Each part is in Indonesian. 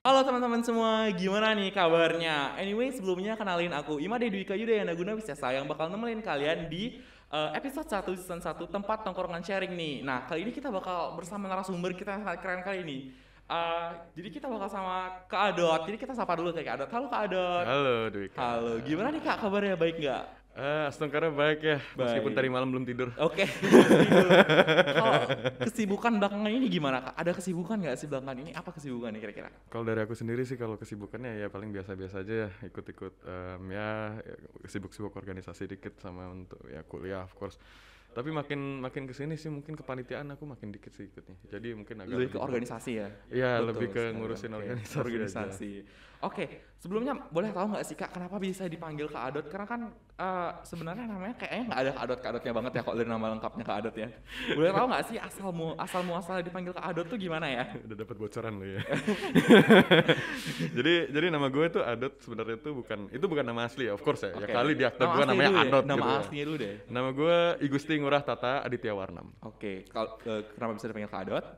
Halo teman-teman semua, gimana nih kabarnya? Anyway, sebelumnya kenalin aku Imade Dwika Yudayana Guna Wisesa yang bakal nemenin kalian di episode 1 season 1 tempat tongkrongan sharing nih. Nah, kali ini kita bakal bersama narasumber kita yang sangat keren kali ini. Jadi kita bakal sama Kak Adot. Jadi kita sapa dulu kayak Kak Adot. Halo Kak Adot. Halo Dwika. Halo, gimana nih Kak kabarnya, baik nggak? Astagfirullah baik ya, meskipun Baik. tadi malam belum tidur. Oke. Kalau kesibukan belakangan ini gimana Kak? Ada kesibukan nggak sih belakangan ini? Apa kesibukannya kira-kira? Kalau dari aku sendiri sih, kalau kesibukannya ya paling biasa-biasa aja ya, ikut-ikut ya sibuk-sibuk organisasi dikit sama untuk ya kuliah of course. Tapi makin kesini sih mungkin kepanitiaan aku makin dikit sih ikutnya. Jadi mungkin agak Lebih ke organisasi ya? Iya, Betul lebih ke sekali, ngurusin oke. organisasi aja. Oke, sebelumnya boleh tahu nggak sih Kak, kenapa bisa dipanggil Kak Adot? Karena kan sebenarnya namanya kayaknya nggak ada Kak Adot-Kak Adotnya banget ya kalau dari nama lengkapnya Kak Adot ya. Boleh tahu nggak sih asal dipanggil Kak Adot tuh gimana ya? Udah dapat bocoran lo ya. jadi nama gue tuh Adot sebenarnya itu bukan nama asli ya, of course ya. Ya Oke. kali di akte Nama gue asli namanya dulu ya? Adot Nama gitu ya. aslinya dulu deh. Nama gue Igusti Ngurah Tata Aditya Warnam. Oke, kalau kenapa bisa dipanggil Kak Adot?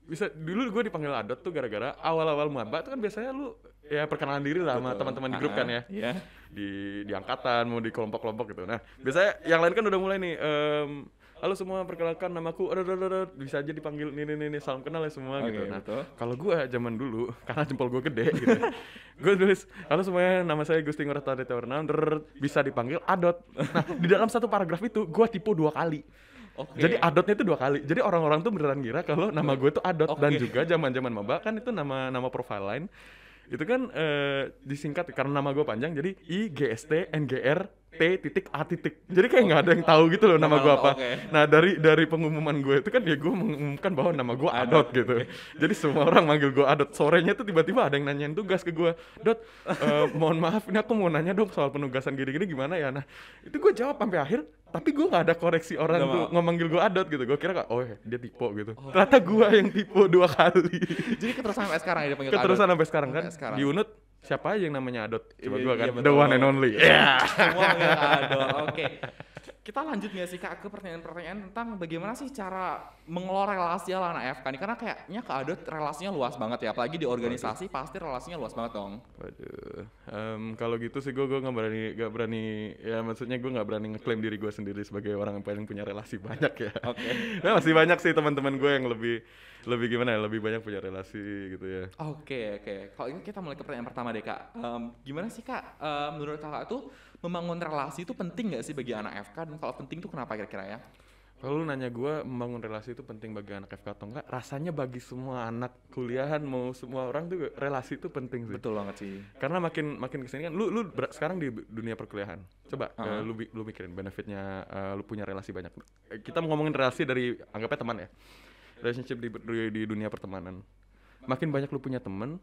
Bisa dulu gue dipanggil Adot tuh gara-gara awal-awal maba tuh kan biasanya lu ya perkenalan diri lah sama Betul. teman-teman di grup kan ya. Iya. Di angkatan mau di kelompok-kelompok gitu. Nah, biasanya yang lain kan udah mulai nih halo semua, perkenalkan namaku bisa aja dipanggil ini salam kenal ya semua Oke, gitu. Nah, betul. kalau gue zaman dulu karena jempol gue gede gitu. Gue tulis halo semuanya, nama saya Gusti Ngurah Tata Warnam, bisa dipanggil Adot. Nah, di dalam satu paragraf itu gue tipe 2 kali. Oke. Jadi Adotnya itu 2 kali. Jadi orang-orang tuh beneran ngira kalau nama gue tuh Adot. Oke. Dan juga zaman-zaman maba kan itu nama profile line. Itu kan disingkat karena nama gue panjang, jadi IGSTNGRT titik A titik. Jadi kayak nggak ada yang tahu gitu loh nama gue apa. Oke. Nah dari pengumuman gue itu kan ya gue mengumumkan bahwa nama gue Adot gitu. Jadi semua orang manggil gue Adot. Sorenya tuh tiba-tiba ada yang nanyain tugas ke gue, Dot, mohon maaf ini aku mau nanya dong soal penugasan gini-gini gimana ya. Nah itu gue jawab sampai akhir. Tapi gue gak ada koreksi orang Nggak tuh mau. ngemanggil gue Adot gitu. Gue kira dia tipe gitu. Ternyata gue yang tipe 2 kali. Jadi keterusan sampai sekarang ya dipanggil Kak Adot? Keterusan sampai sekarang kan. Sampai sekarang. Di UNUD siapa aja yang namanya Adot? Coba Iya, gue kan, iya, the betul. one and only. Yeah. Semua manggil Kak Adot. Oke. Kita lanjut nggak sih Kak ke pertanyaan-pertanyaan tentang bagaimana sih cara mengelola relasi ala anak FK nih, karena kayaknya Kak Adot relasinya luas banget ya, apalagi di organisasi pasti relasinya luas banget dong. Waduh, kalau gitu sih gue nggak berani ya, maksudnya gue nggak berani ngeklaim diri gue sendiri sebagai orang yang paling punya relasi banyak ya. Oke. Nah, masih banyak sih teman-teman gue yang lebih gimana ya, lebih banyak punya relasi gitu ya. Oke. Kalau ini kita mulai ke pertanyaan pertama deh Kak. Gimana sih Kak, menurut Kakak tuh membangun relasi itu penting nggak sih bagi anak FK, dan kalau penting tuh kenapa kira-kira ya? Kalau lu nanya gue membangun relasi itu penting bagi anak FK atau enggak, rasanya bagi semua anak kuliahan mau semua orang tuh relasi itu penting sih. Betul banget sih. Karena makin kesini kan sekarang di dunia perkuliahan, coba lu mikirin benefitnya lu punya relasi banyak. Kita mau ngomongin relasi dari anggapnya teman ya, relationship di dunia pertemanan. Makin banyak lu punya teman,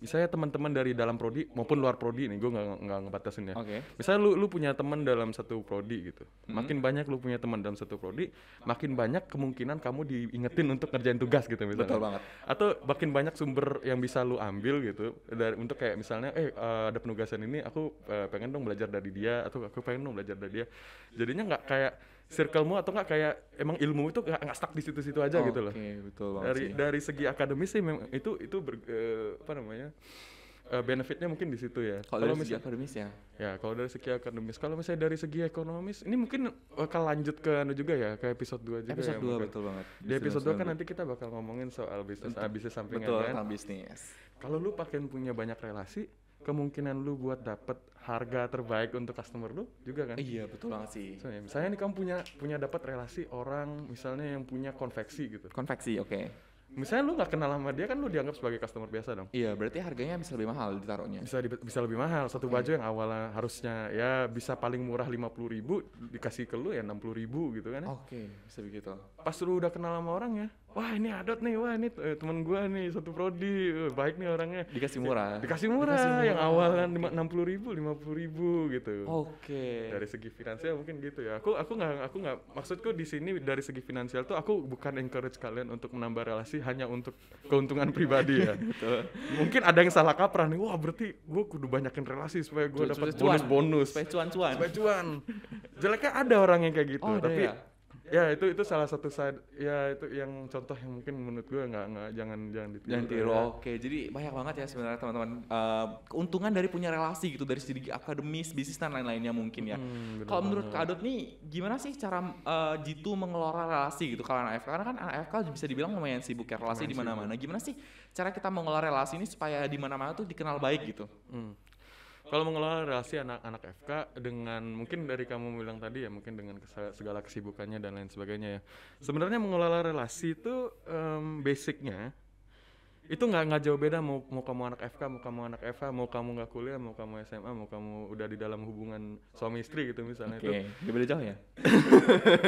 misalnya teman-teman dari dalam prodi maupun luar prodi nih, gue nggak ngebatasin ya. Oke. Misalnya lu punya teman dalam satu prodi gitu, makin banyak lu punya teman dalam satu prodi, makin banyak kemungkinan kamu diingetin untuk ngerjain tugas gitu misalnya. Betul banget. Atau makin banyak sumber yang bisa lu ambil gitu untuk kayak misalnya ada penugasan ini aku pengen dong belajar dari dia, atau aku pengen dong belajar dari dia. Jadinya nggak kayak circle-mu atau nggak kayak emang ilmu itu nggak stuck di situ-situ aja gitu loh. Oke, betul banget sih. Dari segi akademis sih memang itu apa namanya, benefitnya mungkin di situ ya. Kalau dari segi akademis ya. Ya kalau dari segi akademis, kalau misalnya dari segi ekonomis ini mungkin bakal lanjut ke juga ya, ke episode 2 juga. Episode ya, 2 mungkin. betul banget. Di episode 2 kan nanti kita bakal ngomongin soal bisnis sampingan Betul, kan. tentang bisnis. Kalau lu pakai punya banyak relasi, kemungkinan lu buat dapet harga terbaik untuk customer lu juga kan. Iya, betul banget sih. Misalnya nih kamu punya dapat relasi orang misalnya yang punya konveksi gitu. Konveksi, oke. Misalnya lu nggak kenal sama dia kan, lu dianggap sebagai customer biasa dong. Iya, berarti harganya bisa lebih mahal ditaruhnya. Bisa lebih mahal. Satu baju yang awalnya harusnya ya bisa paling murah 50.000 dikasih ke lu ya 60.000 gitu kan ya. Oke, bisa begitu. Pas lu udah kenal sama orang ya, wah ini Adot nih, wah ini temen gua nih satu prodi, baik nih orangnya. Dikasih murah. Dikasih murah. Yang awalnya 60.000, 50.000 gitu. Oke. Dari segi finansial mungkin gitu ya. Aku nggak maksudku di sini dari segi finansial tuh aku bukan encourage kalian untuk menambah relasi hanya untuk keuntungan pribadi ya. Betul. Mungkin ada yang salah kaprah nih, wah berarti gue kudu banyakin relasi supaya gue dapat bonus-bonus. Supaya cuan-cuan. Supaya cuan. Jeleknya ada orang yang kayak gitu, Oh, ada tapi ya? Ya itu salah satu side, ya itu yang contoh yang mungkin menurut gue nggak jangan ditiru. Jangan tiru. Oke, jadi banyak banget ya sebenarnya teman-teman keuntungan dari punya relasi gitu dari segi akademis, bisnis dan lain-lainnya mungkin ya. Kalau menurut Kak Adot nih gimana sih cara Jitu mengelola relasi gitu kalau anak FK? Karena kan anak FK bisa dibilang lumayan sibuk ya relasi di mana-mana. Gimana sih cara kita mengelola relasi ini supaya di mana-mana tuh dikenal baik gitu? Kalau mengelola relasi anak-anak FK dengan mungkin dari kamu bilang tadi ya mungkin dengan segala kesibukannya dan lain sebagainya ya. Sebenarnya mengelola relasi itu basicnya itu nggak jauh beda mau kamu anak FK, mau kamu anak FH, mau kamu nggak kuliah, mau kamu SMA, mau kamu udah di dalam hubungan suami istri gitu misalnya. Oke, nggak beda jauh ya?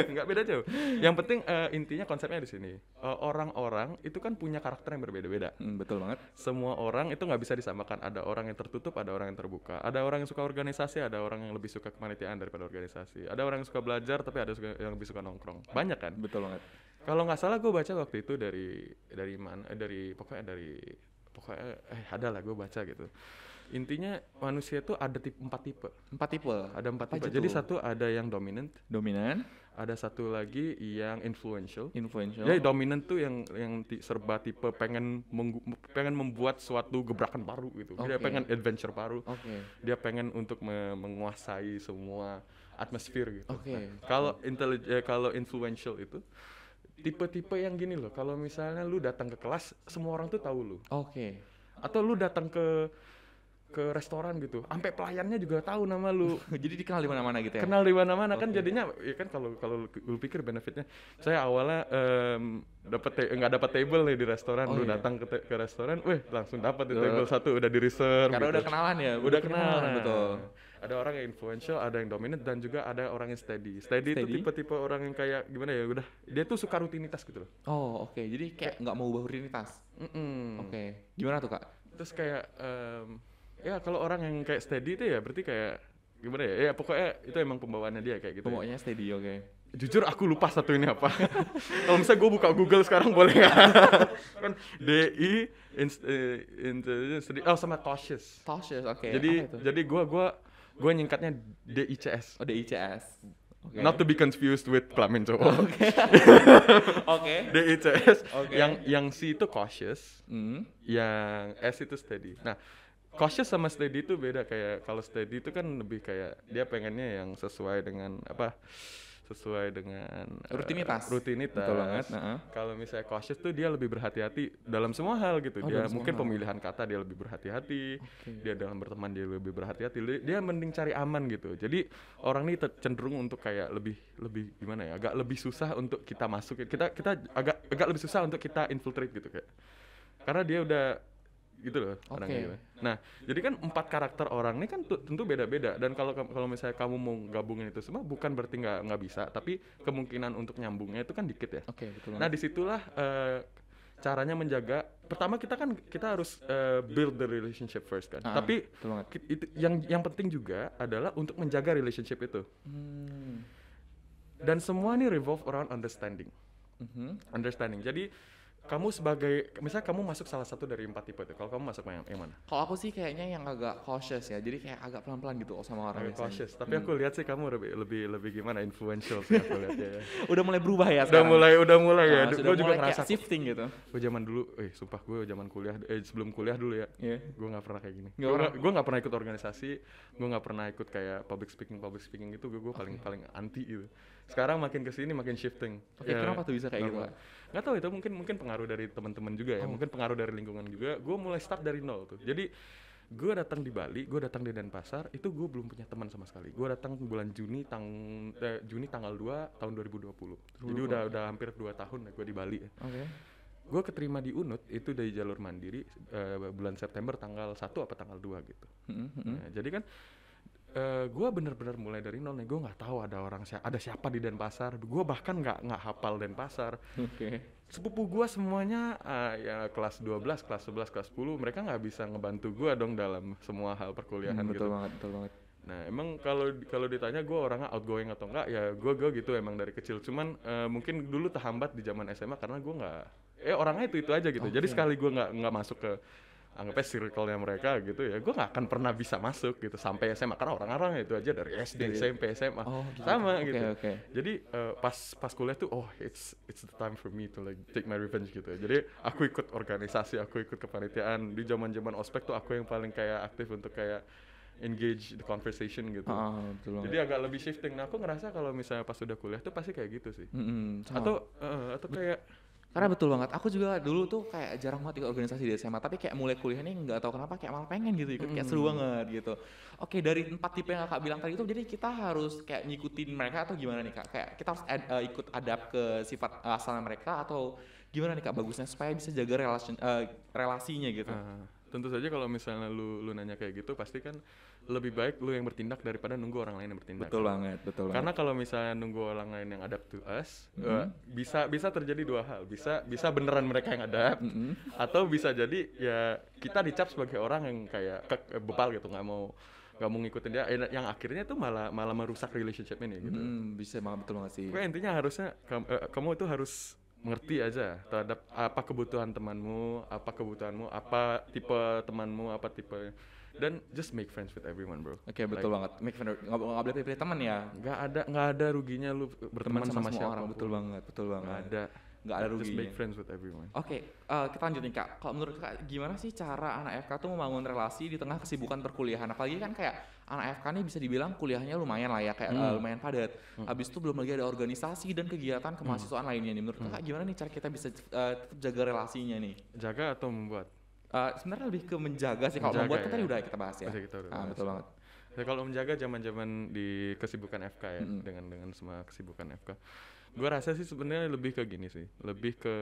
Nggak beda jauh. Yang penting intinya konsepnya di sini. Orang-orang itu kan punya karakter yang berbeda-beda. Betul banget. Semua orang itu nggak bisa disamakan. Ada orang yang tertutup, ada orang yang terbuka. Ada orang yang suka organisasi, ada orang yang lebih suka kepanitiaan daripada organisasi. Ada orang yang suka belajar, tapi ada yang lebih suka nongkrong. Banyak kan? Betul banget. Kalau nggak salah gue baca waktu itu dari ada lah gue baca gitu. Intinya manusia itu ada empat tipe. Ada empat tipe. Jadi satu ada yang dominant, ada satu lagi yang influential. Jadi dominant tuh yang serba tipe pengen membuat suatu gebrakan baru gitu. Dia pengen adventure baru. Dia pengen untuk menguasai semua atmosfer gitu. Kalau influential itu tipe-tipe yang gini loh, kalau misalnya lu datang ke kelas, semua orang tuh tahu lu. Atau lu datang ke restoran gitu, sampai pelayannya juga tahu nama lu. Jadi dikenal di mana-mana gitu ya? Kenal di mana-mana kan jadinya, ya kan kalau lu pikir benefitnya, saya awalnya nggak dapat table nih di restoran, lu datang ke restoran, langsung dapat di table satu udah di reserve. Karena gitu. udah kenalan ya, udah kenalan. Betul. Ada orang yang influential, ada yang dominant, dan juga ada orang yang steady. Steady itu tipe-tipe orang yang kayak gimana ya, udah dia tuh suka rutinitas gitu loh. Jadi kayak nggak mau ubah rutinitas. Gimana tuh Kak? Terus kayak ya kalau orang yang kayak steady itu ya berarti kayak gimana ya? Ya pokoknya itu emang pembawaannya dia kayak gitu. Pembawaannya steady, Jujur aku lupa satu ini apa. Kalau misalnya gue buka Google sekarang boleh nggak? Kan DI sama cautious. Jadi gue nyingkatnya DICS. DICS. Not to be confused with kelamin cowok. DICS. Yang C itu cautious. Yang S itu steady. Nah, cautious sama steady itu beda. Kayak kalau steady itu kan lebih kayak dia pengennya yang sesuai dengan rutinitas. Betul banget. Kalau misalnya cautious tuh dia lebih berhati-hati dalam semua hal gitu. Dia mungkin pemilihan kata dia lebih berhati-hati. Dia dalam berteman dia lebih berhati-hati. Dia mending cari aman gitu. Jadi orang ini cenderung untuk kayak lebih gimana ya? Agak lebih susah untuk kita masuk. Kita agak lebih susah untuk kita infiltrate gitu kayak. Karena dia udah gitu loh orangnya gitu. Nah, jadi kan 4 karakter orang ini kan tentu beda-beda, dan kalau misalnya kamu mau gabungin itu semua bukan berarti nggak bisa, tapi kemungkinan untuk nyambungnya itu kan dikit ya. Betul. Nah, disitulah caranya menjaga. Pertama kita harus build the relationship first kan. Tapi itu yang penting juga adalah untuk menjaga relationship itu. Dan semua ini revolve around understanding. Jadi kamu misalnya kamu masuk salah satu dari 4 tipe itu. Kalau kamu masuk yang mana? Kalau aku sih kayaknya yang agak cautious ya. Jadi kayak agak pelan-pelan gitu sama orang biasanya. Cautious. Tapi aku lihat sih kamu lebih gimana, influential sih aku lihat ya. Udah mulai berubah ya sekarang. Udah mulai ya. Gue juga ngerasa shifting gitu. Gue zaman dulu, sumpah gue zaman kuliah, sebelum kuliah dulu ya. Gue nggak pernah kayak gini. Gue nggak pernah ikut organisasi. Gue nggak pernah ikut kayak public speaking gitu. Gue paling anti gitu. Sekarang makin kesini makin shifting. Kenapa tuh bisa kayak gitu? Nggak tahu, itu mungkin pengaruh dari teman-teman juga ya, mungkin pengaruh dari lingkungan juga. Gue mulai start dari nol tuh. Jadi gue datang di Bali, gue datang di Denpasar, itu gue belum punya teman sama sekali. Gue datang bulan Juni tanggal 2 tahun 2020. Jadi udah hampir 2 tahun ya gue di Bali ya. Gue keterima di UNUT itu dari jalur mandiri bulan September tanggal 1 apa tanggal 2 gitu. Nah, jadi kan gue bener-bener mulai dari nol nih. Gue nggak tahu ada siapa di Denpasar. Gue bahkan nggak hafal Denpasar. Sepupu gue semuanya ya kelas 12, kelas 11, kelas 10, mereka nggak bisa ngebantu gue dong dalam semua hal perkuliahan gitu. Betul banget. Nah, emang kalau ditanya gue orangnya outgoing atau enggak, ya gue gitu emang dari kecil. Cuman mungkin dulu terhambat di zaman SMA karena gue nggak orangnya itu aja gitu. Jadi sekali gue nggak masuk ke anggapnya circle-nya mereka gitu ya, gue nggak akan pernah bisa masuk gitu sampai SMA karena orang-orang itu aja dari SD, SMP, SMA sama gitu. Jadi pas kuliah tuh it's the time for me to like take my revenge gitu. Jadi aku ikut organisasi, aku ikut kepanitiaan di zaman-zaman ospek tuh aku yang paling kayak aktif untuk kayak engage the conversation gitu. Jadi agak lebih shifting. Nah aku ngerasa kalau misalnya pas udah kuliah tuh pasti kayak gitu sih. Atau kayak karena betul banget, aku juga dulu tuh kayak jarang banget ikut organisasi di SMA, tapi kayak mulai kuliah nih nggak tahu kenapa kayak malah pengen gitu ikut, kayak seru banget gitu. Oke, dari 4 tipe yang kakak bilang tadi itu, jadi kita harus kayak ngikutin mereka atau gimana nih kak? Kayak kita harus ikut adapt ke sifat asalnya mereka atau gimana nih kak bagusnya supaya bisa jaga relasinya gitu? Tentu saja kalau misalnya lu nanya kayak gitu pasti kan lebih baik lu yang bertindak daripada nunggu orang lain yang bertindak. Betul banget. Karena kalau misalnya nunggu orang lain yang adapt to us, bisa terjadi dua hal. Bisa beneran mereka yang adapt, atau bisa jadi ya kita dicap sebagai orang yang kayak bebal gitu, nggak mau ngikutin dia, yang akhirnya tuh malah merusak relationship ini gitu. Bisa banget, betul banget sih. Intinya harusnya kamu itu harus mengerti aja terhadap apa kebutuhan temanmu, apa kebutuhanmu, apa tipe temanmu, apa tipe, dan just make friends with everyone, bro. Oke, betul banget. Make friends, nggak boleh pilih teman ya. Nggak ada ruginya lu berteman sama siapa orang. Betul banget. Nggak ada ruginya. Just make friends with everyone. Oke, kita lanjut nih kak. Kalau menurut kak, gimana sih cara anak FK tuh membangun relasi di tengah kesibukan perkuliahan? Apalagi kan kayak anak FK nih bisa dibilang kuliahnya lumayan lah ya, kayak lumayan padat. Habis itu belum lagi ada organisasi dan kegiatan kemahasiswaan lainnya nih. Menurut kakak gimana nih cara kita bisa tetap jaga relasinya nih? Jaga atau membuat? Sebenarnya lebih ke menjaga sih. Kalau membuat kan tadi udah kita bahas ya. Betul banget. Ya, kalau menjaga zaman-zaman di kesibukan FK ya, dengan semua kesibukan FK. Gue rasa sih sebenarnya lebih ke gini sih, lebih ke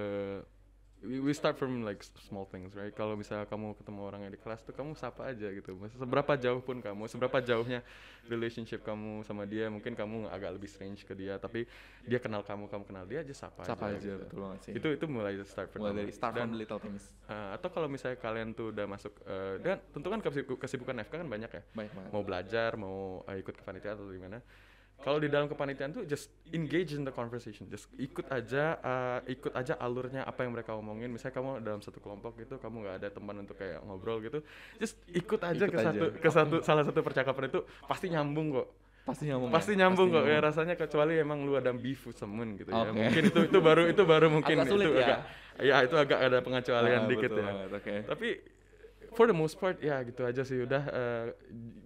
we start from like small things, right? Kalau misalnya kamu ketemu orang yang di kelas tuh kamu sapa aja gitu. Seberapa jauh pun kamu, seberapa jauhnya relationship kamu sama dia, mungkin kamu agak lebih strange ke dia, tapi dia kenal kamu kenal dia aja, sapa aja gitu. Betul banget sih. Itu mulai start from the little things. Atau kalau misalnya kalian tuh udah masuk dan tentu kan kesibukan FK kan banyak ya. Banyak banget. Mau belajar, mau ikut kepanitiaan atau gimana. Kalau di dalam kepanitiaan tuh just engage in the conversation, just ikut aja alurnya apa yang mereka omongin. Misalnya kamu dalam satu kelompok gitu, kamu nggak ada teman untuk kayak ngobrol gitu, just ikut aja ke salah satu percakapan itu pasti nyambung kok. Pasti nyambung kok. Ya rasanya, kecuali emang lu ada beef with someone gitu ya. Mungkin itu baru mungkin agak sulit itu ya. Itu agak ada pengecualian dikit ya. Tapi for the most part ya gitu aja sih, udah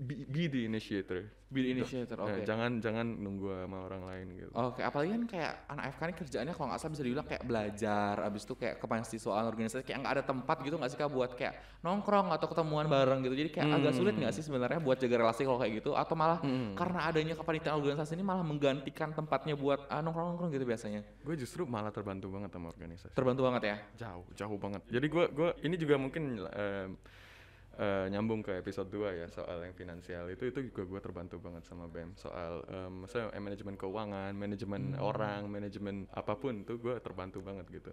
be the initiator. Jangan nunggu sama orang lain gitu. Apalagi kan kayak anak FK ini kerjaannya kalau nggak salah bisa dibilang kayak belajar, abis itu kayak kemahasiswaan, organisasi, kayak nggak ada tempat gitu nggak sih kak buat kayak nongkrong atau ketemuan bareng gitu. Jadi kayak agak sulit nggak sih sebenarnya buat jaga relasi kalau kayak gitu, atau malah karena adanya kepanitiaan organisasi ini malah menggantikan tempatnya buat nongkrong gitu biasanya? Gue justru malah terbantu banget sama organisasi. Terbantu banget ya? Jauh banget. Jadi gue ini juga mungkin nyambung ke episode 2 ya, soal yang finansial itu juga gue terbantu banget sama BEM soal maksudnya manajemen keuangan, manajemen orang, manajemen apapun tuh gue terbantu banget gitu.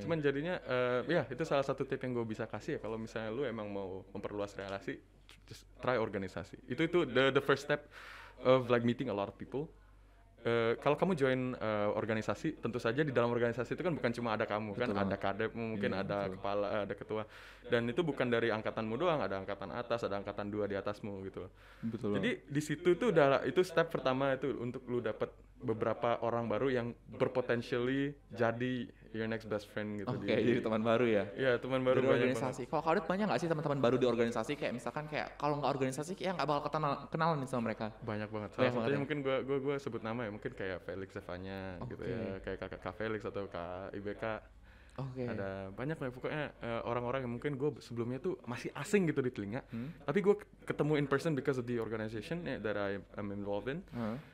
Cuman jadinya ya itu salah satu tip yang gue bisa kasih ya, kalau misalnya lu emang mau memperluas relasi, just try organisasi. Itu the first step of like meeting a lot of people. Kalau kamu join organisasi, tentu saja di dalam organisasi itu kan bukan cuma ada kamu, kan ada kadepmu, mungkin ada kepala, ada ketua, dan itu bukan dari angkatanmu doang, ada angkatan atas, ada angkatan 2 di atasmu gitu. Jadi di situ itu step pertama itu untuk lu dapat beberapa orang baru yang berpotensially jadi your next best friend gitu. Jadi teman baru ya? Iya, teman baru dari organisasi. Kalau Kak banyak nggak sih teman-teman baru di organisasi? Kayak misalkan kayak kalau nggak organisasi kayak nggak bakal kenalan nih sama mereka. Banyak banget. Salah satunya mungkin gue sebut nama ya, mungkin kayak Felix Evanya gitu ya, kayak Kak Felix atau Kak IBK. Ada banyak lah pokoknya orang-orang yang mungkin gue sebelumnya tuh masih asing gitu di telinga, tapi gue ketemu in person because of the organization that I'm involved in.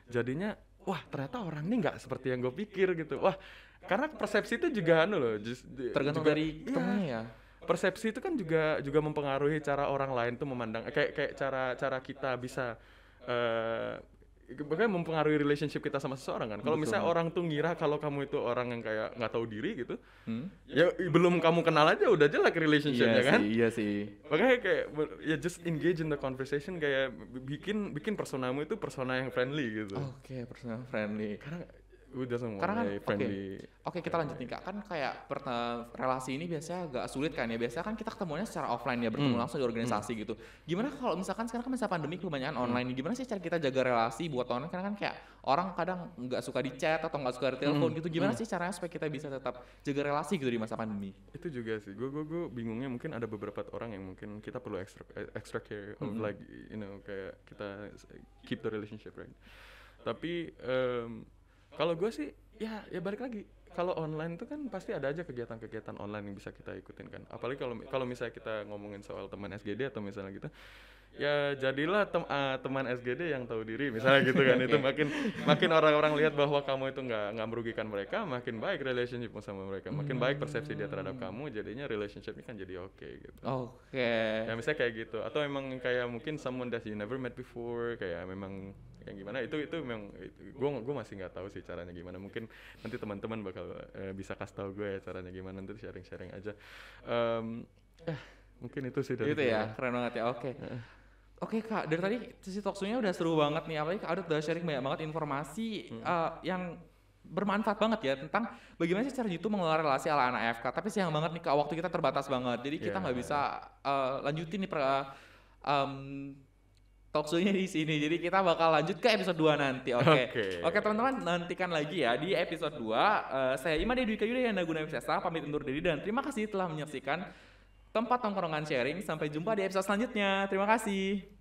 Jadinya wah ternyata orang ini nggak seperti yang gue pikir gitu. Wah, karena persepsi itu juga tergantung dari temennya ya. Persepsi itu kan juga mempengaruhi cara orang lain tuh memandang, kayak cara kita bisa bahkan mempengaruhi relationship kita sama seseorang kan. Kalau misalnya orang tuh ngira kalau kamu itu orang yang kayak nggak tahu diri gitu, ya belum kamu kenal aja udah jelek relationshipnya kan. Iya sih. Makanya kayak ya just engage in the conversation, kayak bikin personamu itu persona yang friendly gitu. Persona friendly. Karena who doesn't want Karena kan, a friendly oke, kita lanjut nih Kak. Kan kayak relasi ini biasanya agak sulit kan ya. Biasanya kan kita ketemunya secara offline ya, bertemu langsung di organisasi gitu. Gimana kalau misalkan sekarang kan masa pandemi kebanyakan online nih, gimana sih cara kita jaga relasi buat online? Karena kan kayak orang kadang nggak suka di chat atau nggak suka di telepon gitu. Gimana sih caranya supaya kita bisa tetap jaga relasi gitu di masa pandemi? Itu juga sih, gue bingungnya mungkin ada beberapa orang yang mungkin kita perlu extra care of like kayak kita keep the relationship, right? Tapi kalau gue sih ya balik lagi, kalau online tuh kan pasti ada aja kegiatan-kegiatan online yang bisa kita ikutin kan. Apalagi kalau misalnya kita ngomongin soal teman SGD atau misalnya gitu, ya jadilah teman SGD yang tahu diri misalnya gitu kan. Itu makin orang-orang lihat bahwa kamu itu nggak merugikan mereka, makin baik relationship sama mereka, makin baik persepsi dia terhadap kamu, jadinya relationshipnya kan jadi oke gitu. Ya misalnya kayak gitu, atau emang kayak mungkin someone that you never met before, kayak memang yang gimana itu memang gue masih nggak tahu sih caranya gimana. Mungkin nanti teman-teman bakal bisa kasih tahu gue ya caranya gimana, nanti sharing aja. Mungkin itu sih dari Gitu ya, keren banget ya. Oke Kak, dari tadi sesi talkshow-nya udah seru banget nih, apalagi Kak Adit udah sharing banyak banget informasi yang bermanfaat banget ya tentang bagaimana sih cara YouTube mengelola relasi ala anak FK. Tapi sayang banget nih Kak, waktu kita terbatas banget, jadi kita nggak bisa lanjutin nih talkshow-nya di sini. Jadi kita bakal lanjut ke episode 2 nanti. Oke, teman-teman, nantikan lagi ya di episode 2. Saya Imade Dwi Kayuda yang Naguna Wisesa pamit undur diri dan terima kasih telah menyaksikan Tempat Tongkrongan Sharing. Sampai jumpa di episode selanjutnya. Terima kasih.